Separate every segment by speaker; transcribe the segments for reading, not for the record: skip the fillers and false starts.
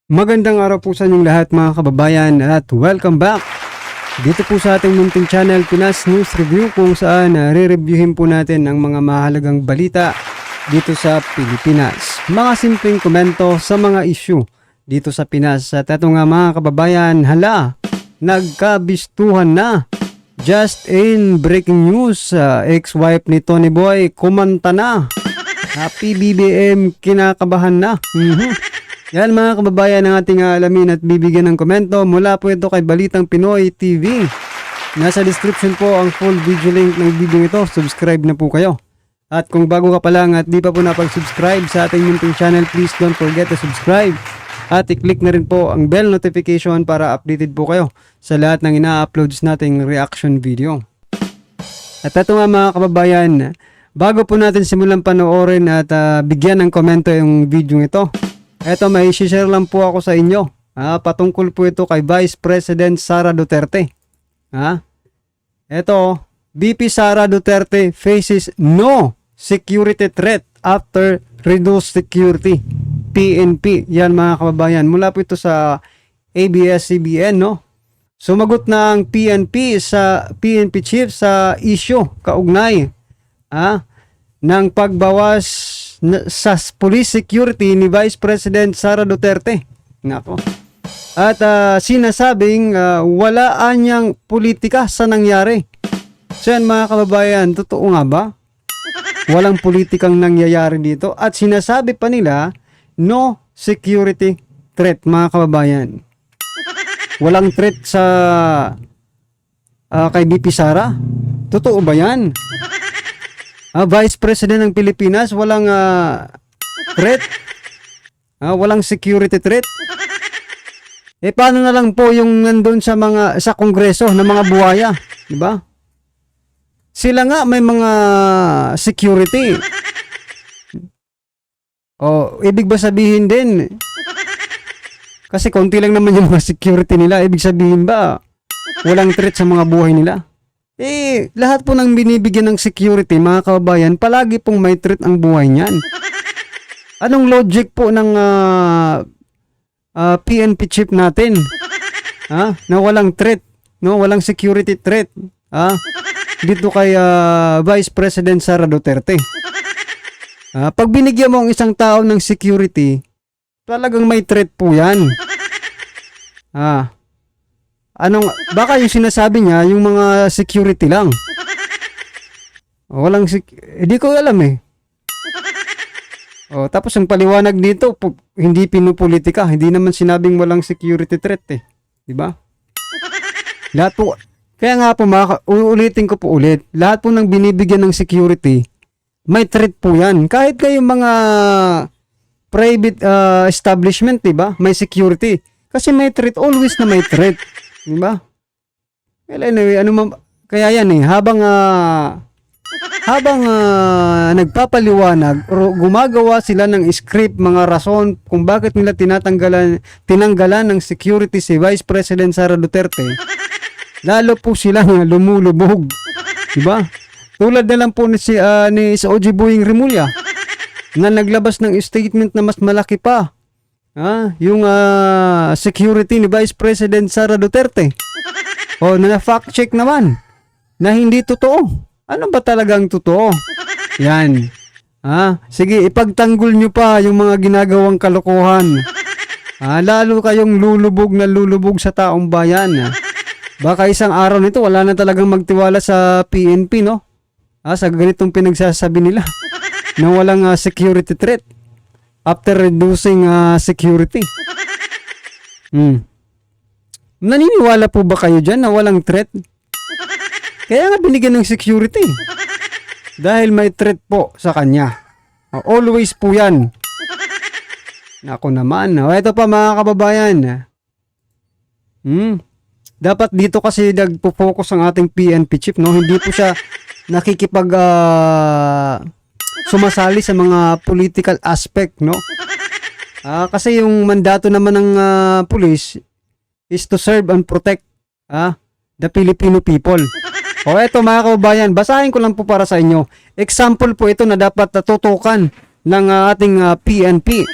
Speaker 1: Magandang araw po sa inyong lahat mga kababayan at welcome back dito po sa ating munting channel Pinas News Review, kung saan re-reviewin po natin ang mga mahalagang balita dito sa Pilipinas. Mga simpleng komento sa mga issue dito sa Pinas. At ito nga mga kababayan, hala, nagkabistuhan na. Just in breaking news, ex-wife ni Tony Boy kumanta na. Happy BBM, kinakabahan na. Yan mga kababayan ang ating alamin at bibigyan ng komento. Mula po ito kay Balitang Pinoy TV. Nasa description po ang full video link ng video ito. Subscribe na po kayo. At kung bago ka pa lang at di pa po napag-subscribe sa ating munting channel, please don't forget to subscribe. At i-click na rin po ang bell notification para updated po kayo sa lahat ng ina-uploads nating reaction video. At ito nga mga kababayan, bago po natin simulan panoorin at bigyan ng komento yung video ito, eto, may share lang po ako sa inyo. Patungkol po ito kay Vice President Sara Duterte. Eto, VP Sara Duterte faces no security threat after reduced security. PNP. Yan mga kababayan. Mula po ito sa ABS-CBN, no? Sumagot na ang PNP chief sa issue kaugnay ng pagbawas sa police security ni Vice President Sara Duterte. Nako. At sinasabing wala anyang politika sa nangyari. So yan mga kababayan, totoo nga ba? Walang politikang nangyayari dito at sinasabi pa nila no security threat mga kababayan. Walang threat sa kay VP Sara? Totoo ba yan? Vice President ng Pilipinas, walang threat? Walang security threat? Paano na lang po yung nandun sa Kongreso ng mga buhaya, di ba? Sila nga may mga security. Ibig ba sabihin din? Kasi konti lang naman yung mga security nila, ibig sabihin ba walang threat sa mga buhay nila? Lahat po ng binibigyan ng security, mga kababayan, palagi pong may threat ang buhay niyan. Anong logic po ng PNP chief natin? Na walang threat, no? Walang security threat. Dito kay Vice President Sara Duterte. Pag binigyan mo ang isang tao ng security, talagang may threat po yan. Baka yung sinasabi niya, yung mga security lang. Walang hindi ko alam eh. Tapos ang paliwanag dito, hindi pinupolitika, hindi naman sinabing walang security threat eh. Di ba? Lahat po, kaya nga po uulitin ko po ulit, lahat po ng binibigyan ng security, may threat po yan. Kahit kayong mga private establishment, di ba? May security. Kasi may threat, always na may threat. Diba? Well, anyway, kaya yan eh, habang nagpapaliwanag o gumagawa sila ng script, mga rason kung bakit nila tinanggalan ng security si Vice President Sara Duterte, lalo po silang lumulubog. Diba? Tulad na lang po ni OG Boying Rimulya na naglabas ng statement na mas malaki pa. Yung security ni Vice President Sara Duterte. Na-fact check naman na hindi totoo. Ano ba talagang totoo? Yan. Sige, ipagtanggol nyo pa yung mga ginagawang kalokohan. Lalo kayong lulubog sa taong bayan. Baka isang araw nito wala na talagang magtiwala sa PNP, no? Sa ganitong pinagsasabi nila na walang security threat after reducing security. Naniniwala po ba kayo dyan na walang threat? Kaya nga binigyan ng security. Dahil may threat po sa kanya. Always po yan. Ako naman. Ito pa mga kababayan. Dapat dito kasi nagpo-focus ang ating PNP chief, no? Hindi po siya nakikipag sumasali sa mga political aspect, no? Kasi yung mandato naman ng police is to serve and protect the Filipino people. Eto mga kababayan, basahin ko lang po para sa inyo. Example po ito na dapat tutukan ng ating PNP.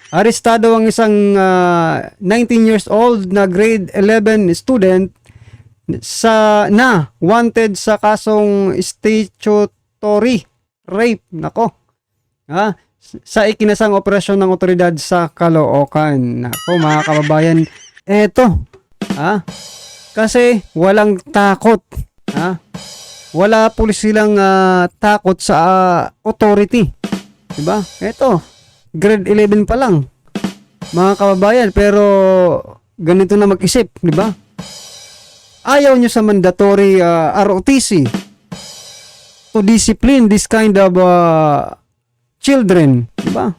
Speaker 1: Arestado ang isang 19 years old na grade 11 student na wanted sa kasong statutory rape. Nako. Sa ikinasang operasyon ng otoridad sa Caloocan. Nako mga kababayan, eto. Kasi walang takot. Wala po silang takot sa authority. Diba? Eto, grade 11 pa lang. Mga kababayan, pero ganito na mag-isip, diba? Ayaw nyo sa mandatory ROTC to discipline this kind of children, diba?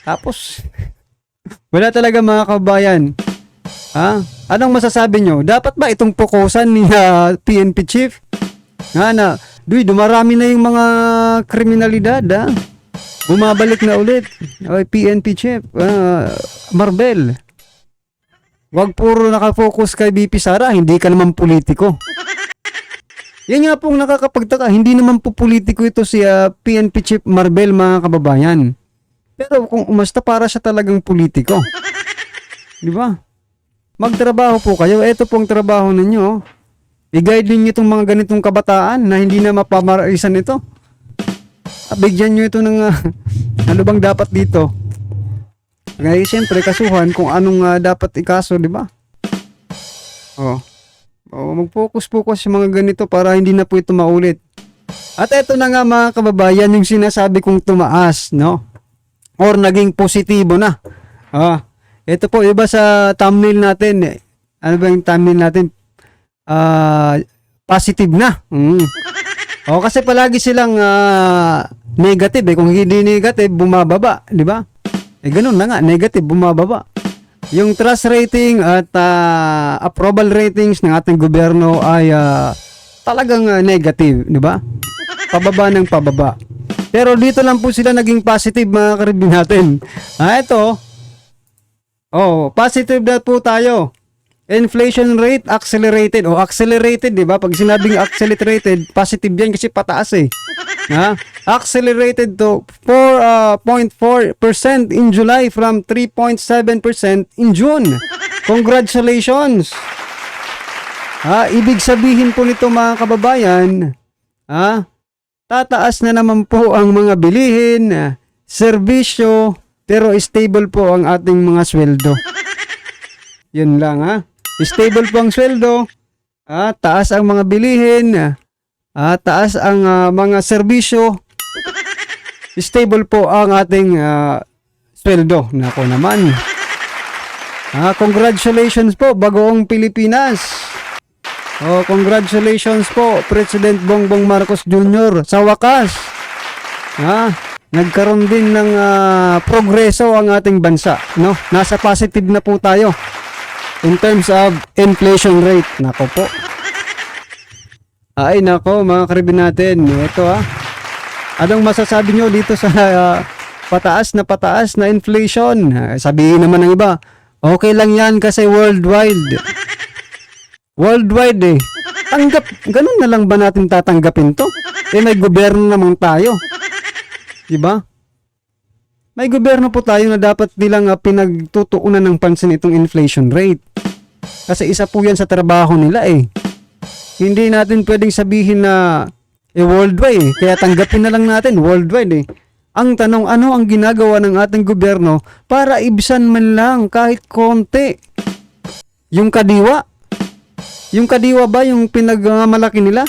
Speaker 1: Tapos, wala talaga mga kababayan. Anong masasabi nyo? Dapat ba itong pukusan ni PNP chief? Dumarami na yung mga kriminalidad, bumabalik na ulit. PNP chief, Marbel. Wag puro nakafocus kay BP Sara, hindi ka naman politiko. Yan nga pong nakakapagtaka, hindi naman po politiko ito si PNP chief Marbel, mga kababayan. Pero kung umasta, para siya talagang politiko. Di ba? Magtrabaho po kayo. Ito pong trabaho ninyo. I-guide ninyo itong mga ganitong kabataan na hindi na mapamaraisan ito. Bigyan nyo ito ng ano bang dapat dito. Ngayon siyempre kasuhan kung anong dapat ikaso, di ba? Mag-focus sa mga ganito para hindi na po ito maulit. At ito na nga mga kababayan, yung sinasabi kong tumaas, no? Or naging positibo na. Ito po, iba sa thumbnail natin. Ano ba yung thumbnail natin? Positive na. Kasi palagi silang negative. Kung hindi negative, bumababa. Di ba? Ganun na nga. Negative, bumababa. Yung trust rating at approval ratings ng ating gobyerno ay talagang negative. Di ba? Pababa ng pababa. Pero dito lang po sila naging positive, mga karibin natin. Ito. Positive na po tayo. Inflation rate accelerated. Accelerated, di ba? Pag sinabing accelerated, positive yan kasi pataas eh. Accelerated to 4.4% in July from 3.7% in June. Congratulations! Ibig sabihin po nito mga kababayan, tataas na naman po ang mga bilihin, serbisyo, pero stable po ang ating mga sweldo. Yun lang Stable po ang sweldo, taas ang mga bilihin, taas ang mga serbisyo, stable po ang ating sweldo. Nako naman. Congratulations po, Bagoong Pilipinas. Congratulations po, President Bongbong Marcos Jr. Sa wakas, nagkaroon din ng progreso ang ating bansa. No? Nasa positive na po tayo. In terms of inflation rate. Nako po. Ay nako mga karibin natin. Ito Anong masasabi nyo dito sa pataas na inflation? Sabihin naman ng iba, okay lang yan kasi worldwide. Worldwide Tanggap, ganun na lang ba natin tatanggapin to? May gobyerno naman tayo. Diba? May gobyerno po tayo na dapat nilang pinagtutuunan ng pansin itong inflation rate. Kasi isa po yan sa trabaho nila Hindi natin pwedeng sabihin na worldwide Kaya tanggapin na lang natin worldwide Ang tanong, ano ang ginagawa ng ating gobyerno para ibsan man lang kahit konti yung kadiwa? Yung kadiwa ba yung pinagmamalaki nila?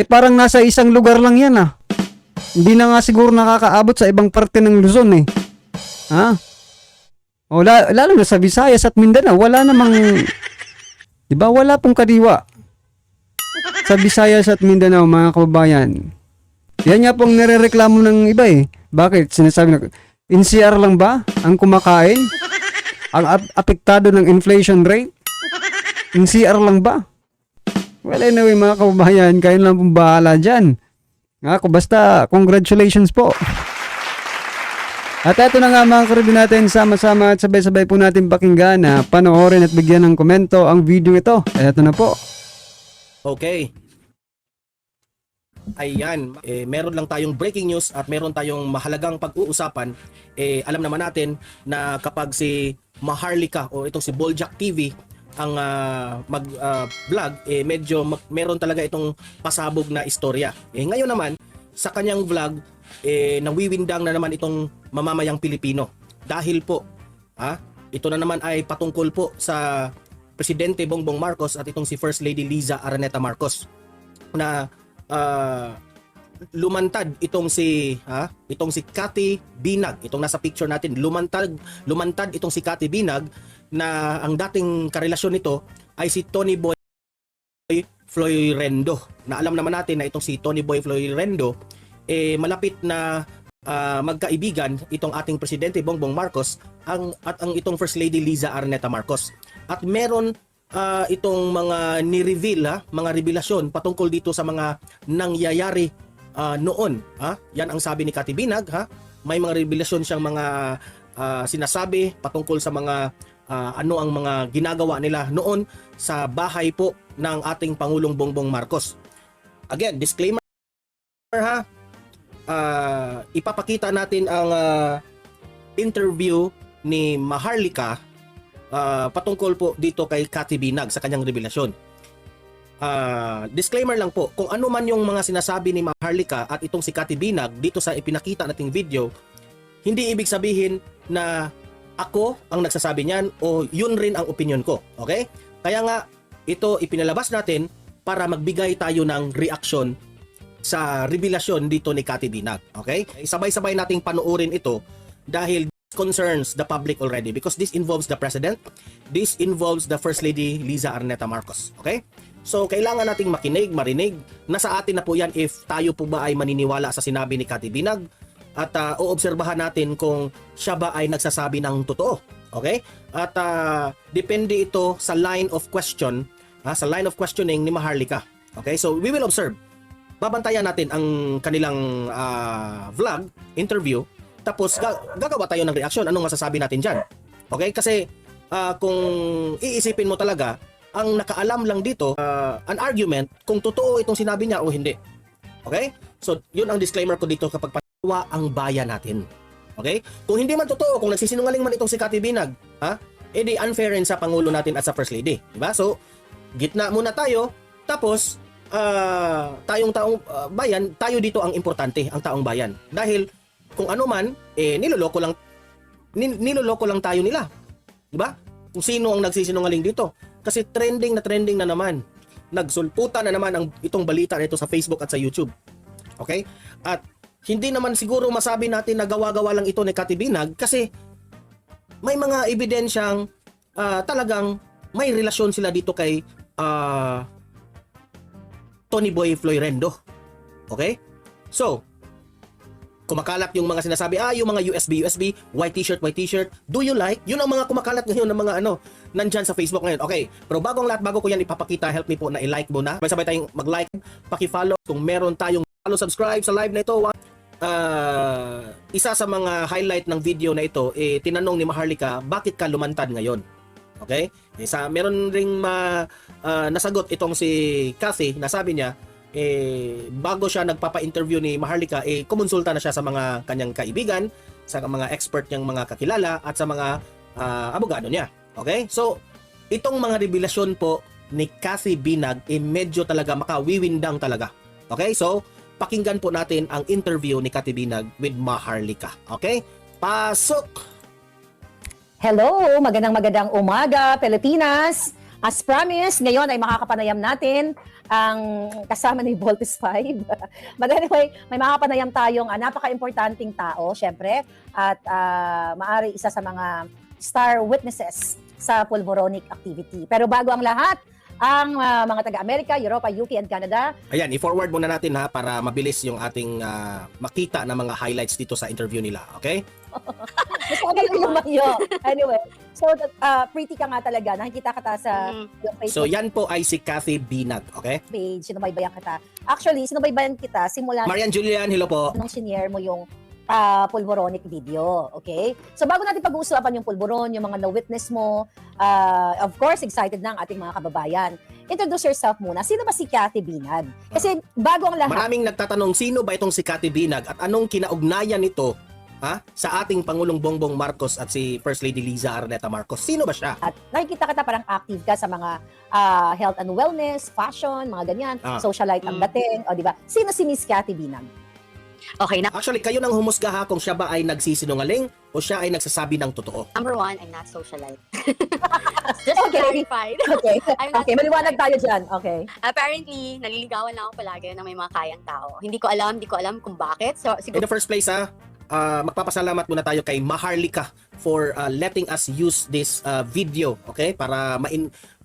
Speaker 1: Parang nasa isang lugar lang yan Hindi na nga siguro nakakaabot sa ibang parte ng Luzon lalo na sa Visayas at Mindanao, wala namang, di ba, wala pong kadiwa sa Visayas at Mindanao, mga kababayan. Yan nga pong nirereklamo ng iba Bakit? Sinasabi na, NCR lang ba ang kumakain? Ang apektado ng inflation rate? NCR lang ba? Well, anyway, mga kababayan, kayo lang pong bahala dyan. Basta, congratulations po. At ito na nga mga karibin natin, sama-sama at sabay-sabay po natin pakinggan na panoorin at bigyan ng komento ang video ito. Ito na po.
Speaker 2: Okay. Ayan, meron lang tayong breaking news at meron tayong mahalagang pag-uusapan. Alam naman natin na kapag si Maharlika o itong si Boljak TV ang mag-vlog, medyo meron talaga itong pasabog na istorya. Ngayon naman, sa kanyang vlog, nawiwindang na naman itong mamamayang Pilipino. Dahil po, ito na naman ay patungkol po sa Presidente Bongbong Marcos at itong si First Lady Liza Araneta Marcos na lumantad itong si Cathy Binag, itong nasa picture natin, lumantad itong si Cathy Binag na ang dating karelasyon nito ay si Tony Boy Floyrendo. Na alam naman natin na itong si Tony Boy Floyrendo malapit na magkaibigan itong ating presidente Bongbong Marcos at ang itong First Lady Liza Araneta Marcos. At meron itong mga ni-reveal, mga revelasyon patungkol dito sa mga nangyayari noon. Yan ang sabi ni Cathy Binag. May mga revelasyon siyang mga sinasabi patungkol sa mga ano ang mga ginagawa nila noon sa bahay po ng ating Pangulong Bongbong Marcos. Again, disclaimer ipapakita natin ang interview ni Maharlika patungkol po dito kay Cathy Binag sa kanyang revelasyon. Disclaimer lang po, kung ano man yung mga sinasabi ni Maharlika at itong si Cathy Binag dito sa ipinakita nating video, hindi ibig sabihin na ako ang nagsasabi niyan o yun rin ang opinion ko. Okay? Kaya nga, ito ipinalabas natin para magbigay tayo ng reaksyon sa revelasyon dito ni Cathy Binag. Okay? Sabay-sabay nating panoorin ito dahil concerns the public already because this involves the President, this involves the First Lady Liza Araneta Marcos. Okay? So, kailangan nating makinig, marinig. Nasa atin na po yan if tayo po ba ay maniniwala sa sinabi ni Cathy Binag at uobserbahan natin kung siya ba ay nagsasabi ng totoo. Okay? At depende ito sa line of question, sa line of questioning ni Maharlika. Okay? So, we will observe. Babantayan natin ang kanilang vlog, interview, tapos gagawa tayo ng reaksyon. Anong masasabi natin dyan? Okay? Kasi kung iisipin mo talaga, ang nakaalam lang dito, an argument kung totoo itong sinabi niya o hindi. Okay? So, yun ang disclaimer ko dito kapag patawa ang bayan natin. Okay? Kung hindi man totoo, kung nagsisinungaling man itong si Cathy Binag, edi unfair rin sa Pangulo natin at sa First Lady. Diba? So, gitna muna tayo, tapos, tayong taong bayan, tayo dito ang importante, ang taong bayan. Dahil, kung ano man, niloloko lang tayo nila. Diba? Kung sino ang nagsisinungaling dito. Kasi trending na naman. Nagsulputan na naman itong balita nito sa Facebook at sa YouTube. Okay? At hindi naman siguro masabi natin na gawa-gawa lang ito ni Cathy Binag kasi may mga ebidensyang talagang may relasyon sila dito kay Tony Boy Floyrendo. Okay? So, kumakalat yung mga sinasabi, yung mga USB, white t-shirt, do you like? Yun ang mga kumakalat ngayon ng mga nandyan sa Facebook ngayon. Okay, pero bago ko yan ipapakita, help me po na i-like mo na. Sabay tayong mag-like, paki-follow. Kung meron tayong follow, subscribe sa live na ito. Isa sa mga highlight ng video na ito, tinanong ni Maharlika, bakit ka lumantad ngayon? Okay? Meron ring nasagot itong si Cathy, na sabi niya, bago siya nagpapa-interview ni Maharlika, kumonsulta na siya sa mga kanyang kaibigan, sa mga expert niyang mga kakilala at sa mga abogado niya. Okay? So, itong mga revelasyon po ni Cathy Binag medyo talaga makawiwindang talaga. Okay? So, pakinggan po natin ang interview ni Cathy Binag with Maharlika. Okay? Pasok!
Speaker 3: Hello! Magandang umaga, Pilipinas! As promised, ngayon ay makakapanayam natin ang kasama ni Voltes 5. But anyway, may makakapanayam tayong napaka-importanting tao, syempre, at maari isa sa mga star witnesses sa pulvoronic activity. Pero bago ang lahat, ang mga taga-Amerika, Europa, UK, and Canada.
Speaker 2: Ayan, i-forward muna natin para mabilis yung ating makita na mga highlights dito sa interview nila. Okay?
Speaker 3: Gusto ko lang lumayo. Anyway, so pretty ka nga talaga. Nakikita ka sa Facebook.
Speaker 2: So yan po ay si Cathy Binag, okay?
Speaker 3: Page, sinubaybayan kita. Actually, sinubaybayan kita simula
Speaker 2: Marian Julian, hello po.
Speaker 3: nung sinare mo yung pulvoronic video, okay? So bago natin pag-uusapan yung pulboron, yung mga na-witness mo, of course, excited na ang ating mga kababayan. introduce yourself muna. Sino ba si Cathy Binag? Kasi bago ang lahat,
Speaker 2: Maraming nagtatanong sino ba itong si Cathy Binag at anong kinaugnayan nito sa ating Pangulong Bongbong Marcos at si First Lady Liza Araneta Marcos. Sino ba siya?
Speaker 3: at nakikita kita parang active ka sa mga health and wellness, fashion, mga ganyan, socialite ang dating, o di ba? Sino si Miss Cathy Binag?
Speaker 4: Okay,
Speaker 2: Actually, kayo nang humusga ha kung siya ba ay nagsisinungaling o siya ay nagsasabi ng totoo.
Speaker 4: number one, I'm not socialite. Just to
Speaker 3: Okay.
Speaker 4: clarify.
Speaker 3: Okay,
Speaker 4: I'm not
Speaker 3: okay, maliwanag
Speaker 4: socialite.
Speaker 3: tayo dyan. Okay.
Speaker 4: Apparently, naliligawan lang ako palagi ng may mga kayang tao. Hindi ko alam kung bakit. So,
Speaker 2: In
Speaker 4: siguro,
Speaker 2: the first place magpapasalamat muna tayo kay Maharlika for letting us use this video, okay? Para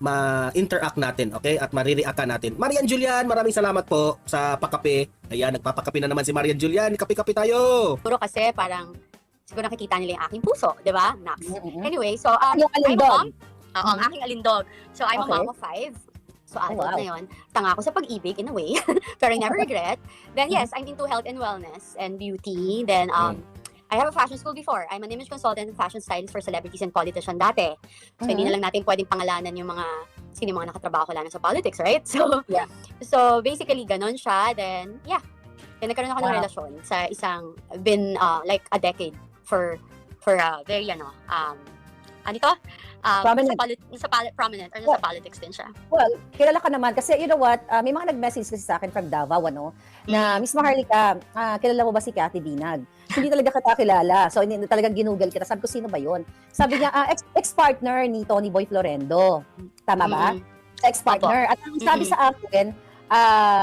Speaker 2: ma-interact natin, okay? At marireactan natin. Marian Julian, maraming salamat po sa pakape. Ayan, nagpapakape na naman si Marian Julian. Kape-kape tayo.
Speaker 4: siguro kasi parang, siguro nakikita nila yung aking puso, di ba? Nax. Anyway, so,
Speaker 3: Yung
Speaker 4: I'm a
Speaker 3: alindog.
Speaker 4: mom. Ang aking alindog. So, I'm a
Speaker 3: Okay.
Speaker 4: mom of 5. So, adult
Speaker 3: wow.
Speaker 4: na yun. Tanga ako sa pag-ibig in a way. Pero I never regret. Then, yes, I'm into health and wellness and beauty. Then, I have a fashion school before. I'm an image consultant and fashion stylist for celebrities and politicians dati. So, hindi na lang natin pwedeng pangalanan yung sino yung mga nakatrabaho lang sa politics, right? So,
Speaker 3: Yeah.
Speaker 4: so basically, ganon siya. Then, yeah. Then, nagkaroon ako ng
Speaker 3: Wow.
Speaker 4: relasyon sa been like a decade for very, ano ito?
Speaker 3: Prominent.
Speaker 4: Prominent or sa politics din siya.
Speaker 3: Well, kilala ka naman kasi you know what, may mga nag-message kasi sa akin from Davao, na Miss Maharlika, kilala mo ba si Cathy Binag? Hindi talaga kita kilala. So, hindi talagang ginugol kita. Sabi ko, sino ba yun? Sabi niya, ex-partner ni Tony Boy Florendo. Tama ba? Ex-partner. At ang sabi sa akin,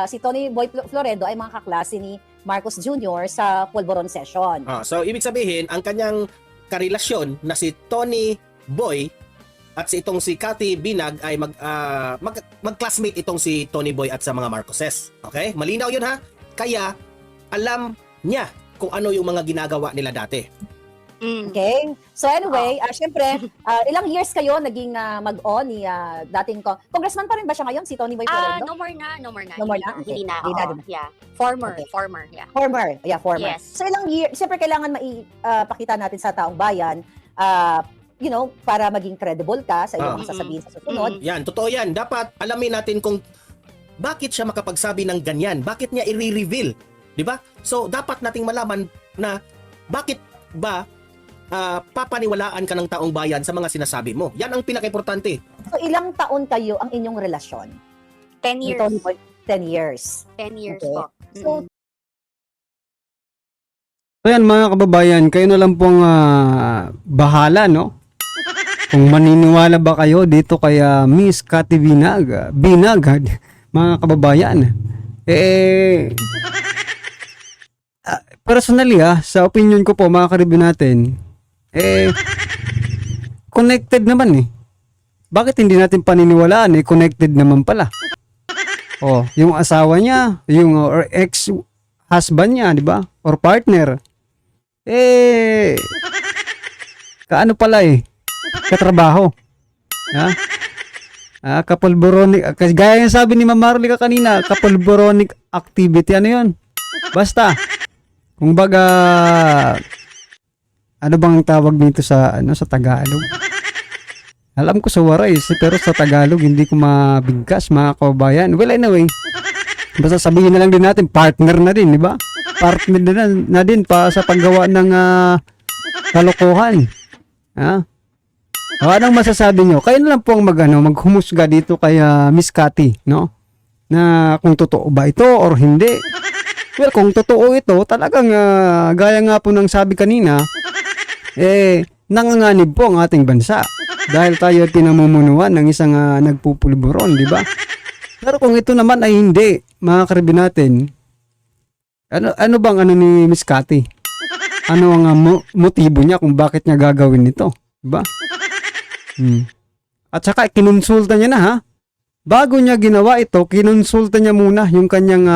Speaker 3: si Tony Boy Florendo ay mga kaklase ni Marcos Jr. sa Pulveron Session.
Speaker 2: So, ibig sabihin, ang kanyang karelasyon na si Tony Boy at itong si Cathy Binag ay mag-classmate itong si Tony Boy at sa mga Marcoses. Okay? Malinaw yun ha? Kaya, alam niya kung ano yung mga ginagawa nila dati.
Speaker 3: Okay? So anyway, syempre, ilang years kayo naging mag-on ni dating congressman pa rin ba siya ngayon, si Tony Boy Florendo?
Speaker 4: No more na.
Speaker 3: No more na? Okay.
Speaker 4: Hindi na.
Speaker 3: Hindi na,
Speaker 4: Oo,
Speaker 3: diba?
Speaker 4: yeah. Former,
Speaker 3: Okay.
Speaker 4: yeah.
Speaker 3: Former. Yeah, former.
Speaker 4: Yes.
Speaker 3: So ilang years, siyempre kailangan pakita natin sa taong bayan, para maging credible ka sa iyong mga sasabihin sa susunod.
Speaker 2: Yan, totoo yan. Dapat alamin natin kung bakit siya makapagsabi ng ganyan. Bakit niya i-reveal. Di ba? So, dapat nating malaman na bakit ba papaniwalaan ka ng taong bayan sa mga sinasabi mo. Yan ang pinaka-importante.
Speaker 3: So ilang taon kayo ang inyong relasyon?
Speaker 4: 10
Speaker 3: Ni
Speaker 4: years.
Speaker 3: Tony Boy? 10 years.
Speaker 4: 10 years
Speaker 3: Okay.
Speaker 4: po.
Speaker 3: So,
Speaker 1: So yan mga kababayan, kayo na lang pong bahala, no? Kung maniniwala ba kayo dito kay Miss Cathy Binag, mga kababayan. Personally sa opinion ko po mga karibyo natin, connected naman Bakit hindi natin paniniwalaan? Connected naman pala. Yung asawa niya, yung or ex-husband niya, di ba? Or partner. Kaano pala katrabaho. Kapulboronic, gaya yung sabi ni Ma'am Marlica kanina, kapulboronic activity, ano yun? Basta, kung baga, ano bang tawag nito sa Tagalog? Alam ko sa Waray, pero sa Tagalog, hindi ko mabigkas, mga kababayan. Well, anyway, basta sabihin na lang din natin, partner na din, di ba? Partner na din pa sa paggawa ng kalokohan. Anong masasabi nyo? Kayo na lang po ang maghumusga dito kay Miss Cathy, no? Na kung totoo ba ito or hindi. Well, kung totoo ito, talagang gaya nga po ng sabi kanina, nanganganib po ang ating bansa. Dahil tayo pinamumunuan ng isang nagpupulburon, di ba? Pero kung ito naman ay hindi, mga karibin natin, ano bang ni Miss Cathy? Ano ang motibo niya kung bakit niya gagawin ito? Diba? At saka kinonsulta niya na Bago niya ginawa ito, kinonsulta niya muna yung kanyang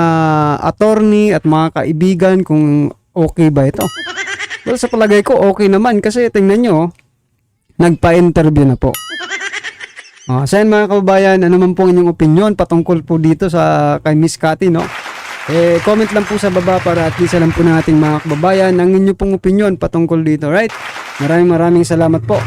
Speaker 1: attorney at mga kaibigan kung okay ba ito. Well, sa palagay ko okay naman kasi tingnan nyo, nagpa-interview na po. Sa mga kababayan, ano man po inyong opinion patungkol po dito sa kay Miss Cathy, no? Comment lang po sa baba para at least alam po ng ating mga kababayan ang inyong pong opinion patungkol dito, right? Maraming salamat po.